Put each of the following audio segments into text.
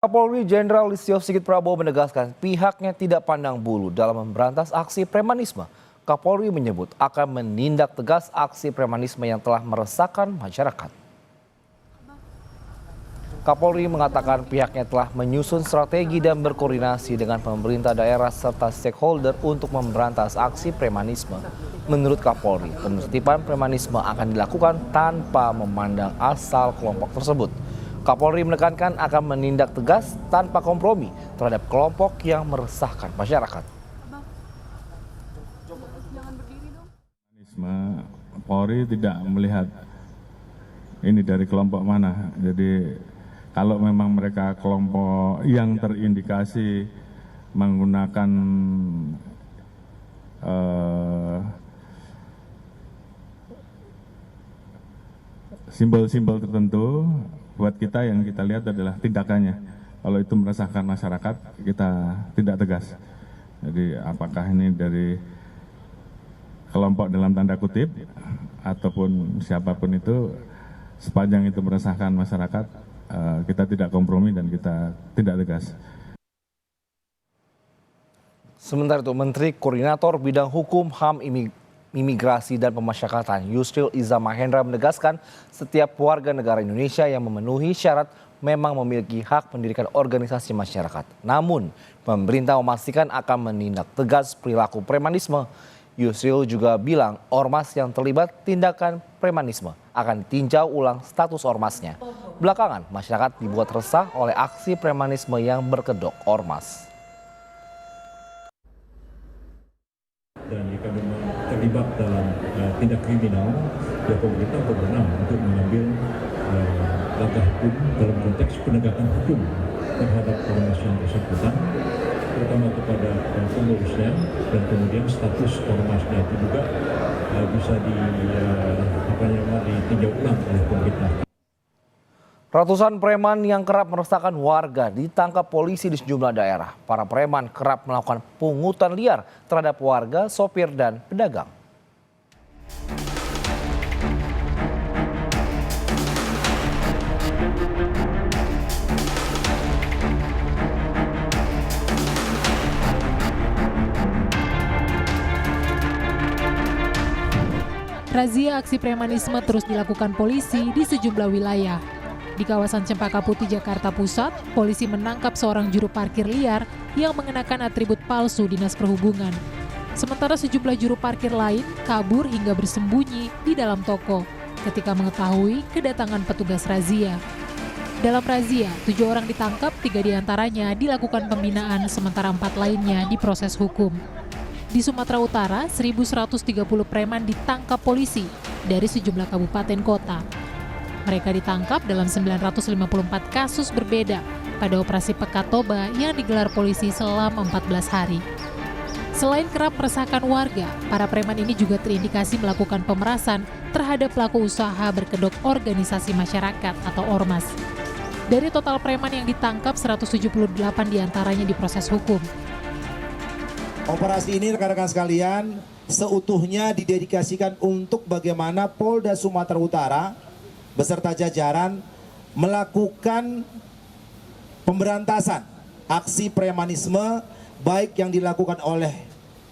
Kapolri Jenderal Listio Sigit Prabowo menegaskan pihaknya tidak pandang bulu dalam memberantas aksi premanisme. Kapolri menyebut akan menindak tegas aksi premanisme yang telah meresahkan masyarakat. Kapolri mengatakan pihaknya telah menyusun strategi dan berkoordinasi dengan pemerintah daerah serta stakeholder untuk memberantas aksi premanisme. Menurut Kapolri, penertiban premanisme akan dilakukan tanpa memandang asal kelompok tersebut. Kapolri menekankan akan menindak tegas tanpa kompromi terhadap kelompok yang meresahkan masyarakat. Polri tidak melihat ini dari kelompok mana. Jadi kalau memang mereka kelompok yang terindikasi menggunakan simbol-simbol tertentu, buat kita yang kita lihat adalah tindakannya. Kalau itu meresahkan masyarakat, kita tindak tegas. Jadi apakah ini dari kelompok dalam tanda kutip ataupun siapapun itu, sepanjang itu meresahkan masyarakat, kita tidak kompromi dan kita tindak tegas. Sementara itu, Menteri Koordinator Bidang Hukum, HAM, Imigrasi dan Pemasyarakatan Yusril Iza Mahendra menegaskan setiap warga negara Indonesia yang memenuhi syarat memang memiliki hak mendirikan organisasi masyarakat. Namun, pemerintah memastikan akan menindak tegas perilaku premanisme. Yusril juga bilang ormas yang terlibat tindakan premanisme akan ditinjau ulang status ormasnya. Belakangan, masyarakat dibuat resah oleh aksi premanisme yang berkedok ormas. Dan jika memang terlibat dalam tindak kriminal, ya pemerintah berwenang untuk mengambil langkah hukum dalam konteks penegakan hukum terhadap ormas yang bersangkutan, terutama kepada pengurusnya, dan kemudian status ormasnya itu juga bisa ditinjau ulang oleh pemerintah. Ratusan preman yang kerap meresahkan warga ditangkap polisi di sejumlah daerah. Para preman kerap melakukan pungutan liar terhadap warga, sopir, dan pedagang. Razia aksi premanisme terus dilakukan polisi di sejumlah wilayah. Di kawasan Cempaka Putih, Jakarta Pusat, polisi menangkap seorang juru parkir liar yang mengenakan atribut palsu Dinas Perhubungan. Sementara sejumlah juru parkir lain kabur hingga bersembunyi di dalam toko ketika mengetahui kedatangan petugas razia. Dalam razia, 7 orang ditangkap, 3 diantaranya dilakukan pembinaan, sementara 4 lainnya diproses hukum. Di Sumatera Utara, 1.130 preman ditangkap polisi dari sejumlah kabupaten kota. Mereka ditangkap dalam 954 kasus berbeda pada operasi Pekat Toba yang digelar polisi selama 14 hari. Selain kerap meresahkan warga, para preman ini juga terindikasi melakukan pemerasan terhadap pelaku usaha berkedok organisasi masyarakat atau ormas. Dari total preman yang ditangkap, 178 diantaranya diproses hukum. Operasi ini rekan-rekan sekalian seutuhnya didedikasikan untuk bagaimana Polda Sumatera Utara beserta jajaran melakukan pemberantasan aksi premanisme baik yang dilakukan oleh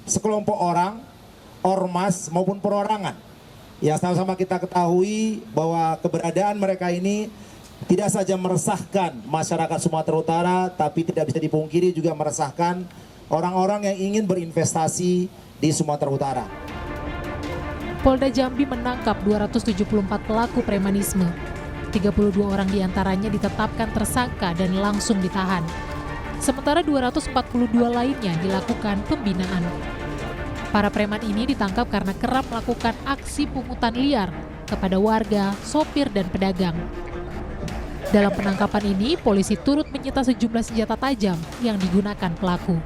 sekelompok orang, ormas maupun perorangan. Ya, sama-sama kita ketahui bahwa keberadaan mereka ini tidak saja meresahkan masyarakat Sumatera Utara, tapi tidak bisa dipungkiri juga meresahkan orang-orang yang ingin berinvestasi di Sumatera Utara. Polda Jambi menangkap 274 pelaku premanisme. 32 orang diantaranya ditetapkan tersangka dan langsung ditahan. Sementara 242 lainnya dilakukan pembinaan. Para preman ini ditangkap karena kerap melakukan aksi pungutan liar kepada warga, sopir, dan pedagang. Dalam penangkapan ini, polisi turut menyita sejumlah senjata tajam yang digunakan pelaku.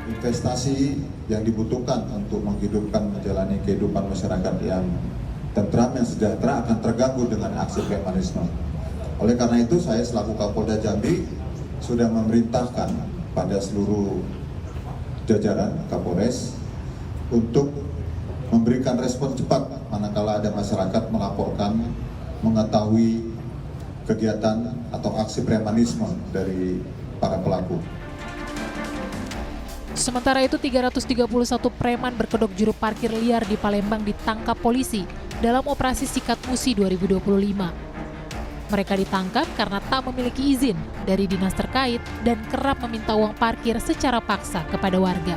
Investasi yang dibutuhkan untuk menghidupkan menjalani kehidupan masyarakat yang tentram, yang sejahtera akan terganggu dengan aksi premanisme. Oleh karena itu, saya selaku Kapolda Jambi sudah memerintahkan pada seluruh jajaran Kapolres untuk memberikan respon cepat manakala ada masyarakat melaporkan mengetahui kegiatan atau aksi premanisme dari para pelaku. Sementara itu 331 preman berkedok juru parkir liar di Palembang ditangkap polisi dalam operasi Sikat Musi 2025. Mereka ditangkap karena tak memiliki izin dari dinas terkait dan kerap meminta uang parkir secara paksa kepada warga.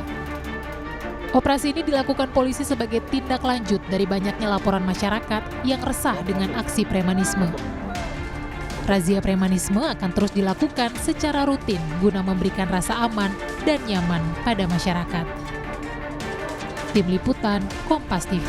Operasi ini dilakukan polisi sebagai tindak lanjut dari banyaknya laporan masyarakat yang resah dengan aksi premanisme. Razia premanisme akan terus dilakukan secara rutin guna memberikan rasa aman dan nyaman pada masyarakat. Tim Liputan, Kompas TV.